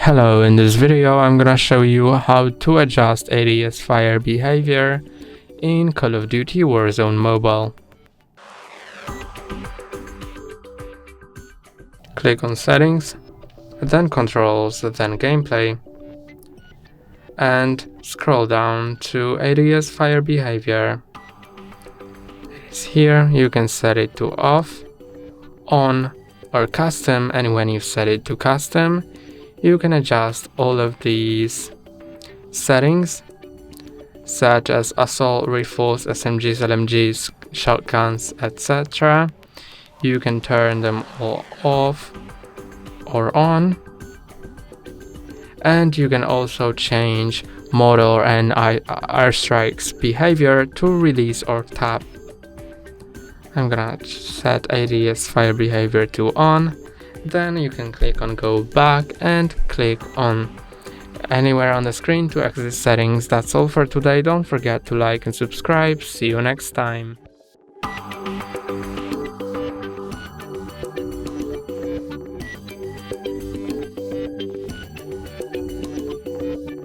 Hello, in this video I'm gonna show you how to adjust ADS fire behavior in Call of Duty Warzone Mobile. Click on Settings, then Controls, then Gameplay, and scroll down to ADS fire behavior. It is here. You can set it to off, on, or custom, and when you set it to custom, you can adjust all of these settings, such as assault rifles, SMGs, LMGs, shotguns, etc. You can turn them all off or on, and you can also change model and airstrike's behavior to release or tap. I'm gonna set ADS fire behavior to on. Then you can click on go back and click on anywhere on the screen to exit settings. That's all for today. Don't forget to like and subscribe. See you next time.